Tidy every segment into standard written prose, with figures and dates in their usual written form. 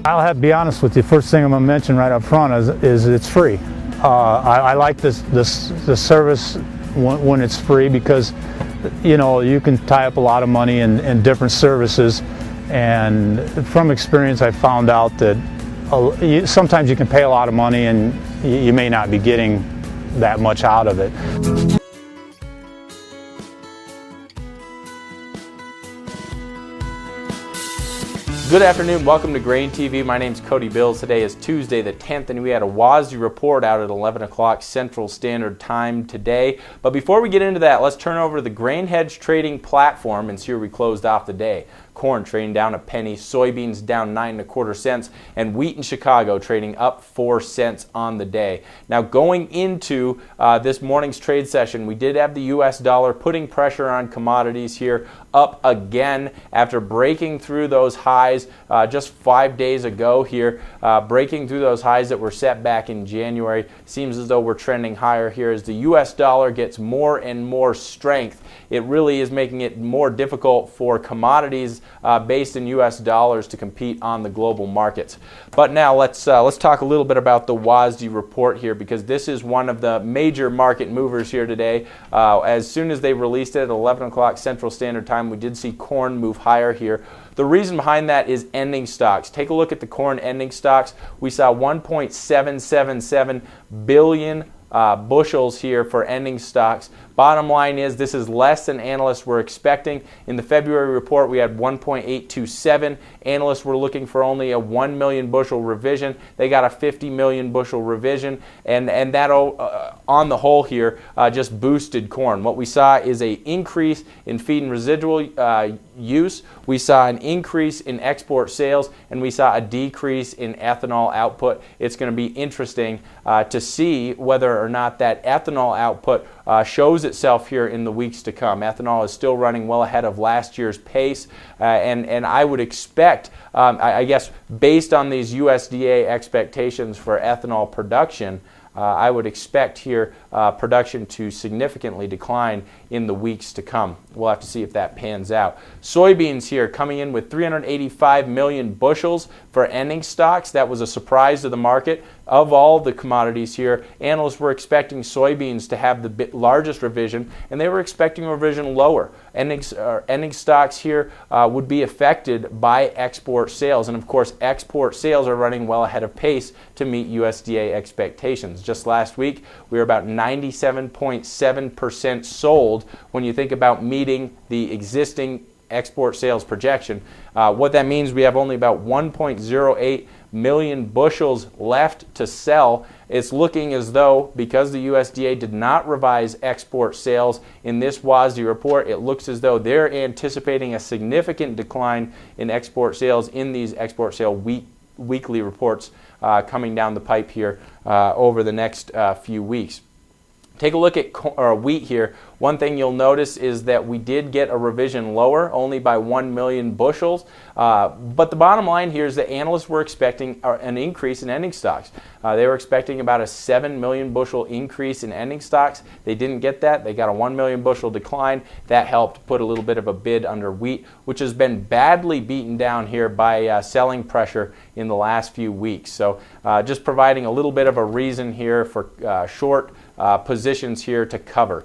I'll have to be honest with you. First thing I'm going to mention right up front is it's free. I like this service when it's free because, you know, you can tie up a lot of money in different services, and from experience I found out that sometimes you can pay a lot of money and you may not be getting that much out of it. Good afternoon, welcome to GrainTV. My name's Cody Bills. Today is Tuesday the 10th and we had a WASDE report out at 11 o'clock Central Standard Time today. But before we get into that, let's turn over to the grain hedge trading platform and see where we closed off the day. Corn trading down a penny, soybeans down 9 1/4 cents, and wheat in Chicago trading up 4 cents on the day. Now going into this morning's trade session, we did have the US dollar putting pressure on commodities here, up again after breaking through those highs just 5 days ago here, breaking through those highs that were set back in January. Seems as though we're trending higher here as the US dollar gets more and more strength. It really is making it more difficult for commodities based in US dollars to compete on the global markets. But now let's talk a little bit about the WASDE report here, because this is one of the major market movers here today. As soon as they released it at 11 o'clock Central Standard Time, we did see corn move higher here. The reason behind that is ending stocks. Take a look at the corn ending stocks. We saw 1.777 billion bushels here for ending stocks. Bottom line is this is less than analysts were expecting. In the February report, we had 1.827. Analysts were looking for only a 1 million bushel revision. They got a 50 million bushel revision, and that on the whole here just boosted corn. What we saw is an increase in feed and residual use. We saw an increase in export sales, and we saw a decrease in ethanol output. It's going to be interesting to see whether or not that ethanol output shows itself here in the weeks to come. Ethanol is still running well ahead of last year's pace, and I would expect, I guess, based on these USDA expectations for ethanol production, I would expect here production to significantly decline in the weeks to come. We'll have to see if that pans out. Soybeans here coming in with 385 million bushels for ending stocks. That was a surprise to the market. Of all the commodities here, analysts were expecting soybeans to have the largest revision, and they were expecting a revision lower. Ending stocks here would be affected by export sales, and of course export sales are running well ahead of pace to meet USDA expectations. Just last week we were about 97.7% sold when you think about meeting the existing export sales projection. What that means, we have only about 1.08 million bushels left to sell. It's looking as though, because the USDA did not revise export sales in this WASDE report, it looks as though they're anticipating a significant decline in export sales in these export sale weekly reports coming down the pipe here over the next few weeks. Take a look at wheat here. One thing you'll notice is that we did get a revision lower, only by 1 million bushels. But the bottom line here is that analysts were expecting an increase in ending stocks. They were expecting about a 7 million bushel increase in ending stocks. They didn't get that. They got a 1 million bushel decline. That helped put a little bit of a bid under wheat, which has been badly beaten down here by selling pressure in the last few weeks. So just providing a little bit of a reason here for short positions here to cover.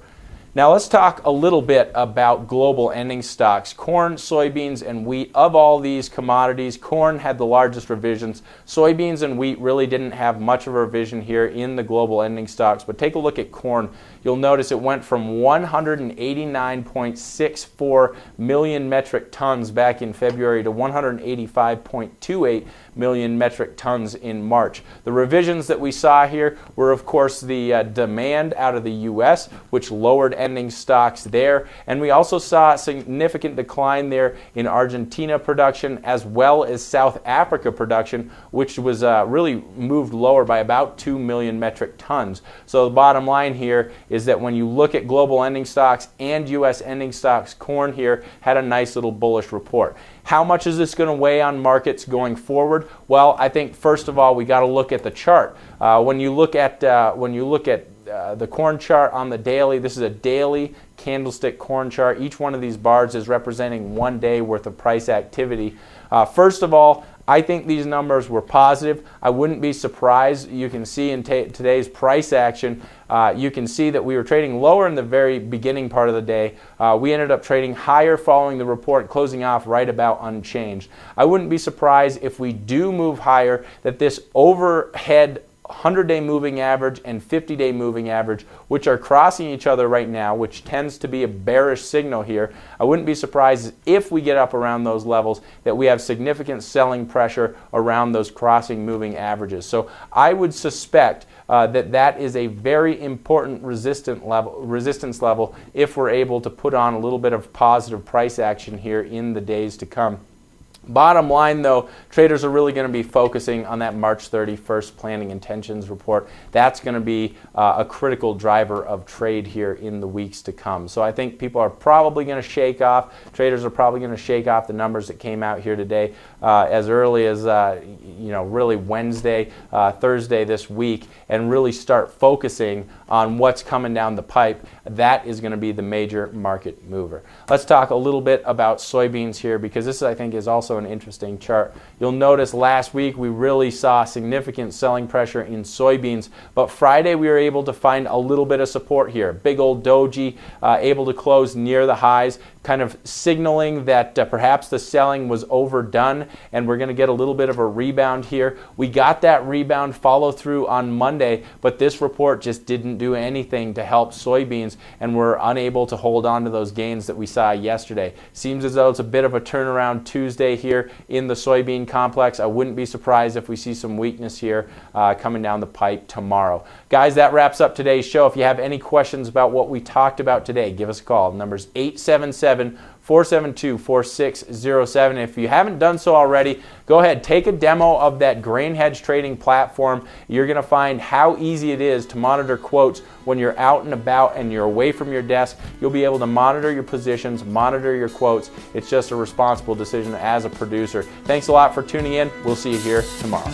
Now let's talk a little bit about global ending stocks. Corn, soybeans, and wheat. Of all these commodities, corn had the largest revisions. Soybeans and wheat really didn't have much of a revision here in the global ending stocks. But take a look at corn. You'll notice it went from 189.64 million metric tons back in February to 185.28 million metric tons in March. The revisions that we saw here were, of course, the demand out of the U.S., which lowered ending stocks there, and we also saw a significant decline there in Argentina production as well as South Africa production, which was really moved lower by about 2 million metric tons. So the bottom line here is that when you look at global ending stocks and U.S. ending stocks, corn here had a nice little bullish report. How much is this going to weigh on markets going forward? Well, I think first of all we got to look at the chart. When you look at the corn chart on the daily, this is a daily candlestick corn chart. Each one of these bars is representing 1 day worth of price activity. First of all, I think these numbers were positive. I wouldn't be surprised. You can see in today's price action, you can see that we were trading lower in the very beginning part of the day. We ended up trading higher following the report, closing off right about unchanged. I wouldn't be surprised if we do move higher, that this overhead 100-day moving average and 50-day moving average, which are crossing each other right now, which tends to be a bearish signal here. I wouldn't be surprised if we get up around those levels that we have significant selling pressure around those crossing moving averages. So I would suspect that is a very important resistance level if we're able to put on a little bit of positive price action here in the days to come. Bottom line, though, traders are really going to be focusing on that March 31st planning intentions report. That's going to be a critical driver of trade here in the weeks to come. So I think people are probably going to shake off, traders are probably going to shake off the numbers that came out here today as early as really Wednesday, Thursday this week, and really start focusing on what's coming down the pipe. That is going to be the major market mover. Let's talk a little bit about soybeans here, because this, I think, is also an interesting chart. You'll notice last week we really saw significant selling pressure in soybeans, but Friday we were able to find a little bit of support here. Big old doji able to close near the highs, kind of signaling that perhaps the selling was overdone and we're going to get a little bit of a rebound here. We got that rebound follow through on Monday, but this report just didn't do anything to help soybeans, and we're unable to hold on to those gains that we saw yesterday. Seems as though it's a bit of a turnaround Tuesday here in the soybean complex. I wouldn't be surprised if we see some weakness here coming down the pipe tomorrow. Guys, that wraps up today's show. If you have any questions about what we talked about today, give us a call. The number's 877-472-4607. If you haven't done so already, go ahead, take a demo of that grain hedge trading platform. You're going to find how easy it is to monitor quotes when you're out and about and you're away from your desk. You'll be able to monitor your positions, monitor your quotes. It's just a responsible decision as a producer. Thanks a lot for tuning in. We'll see you here tomorrow.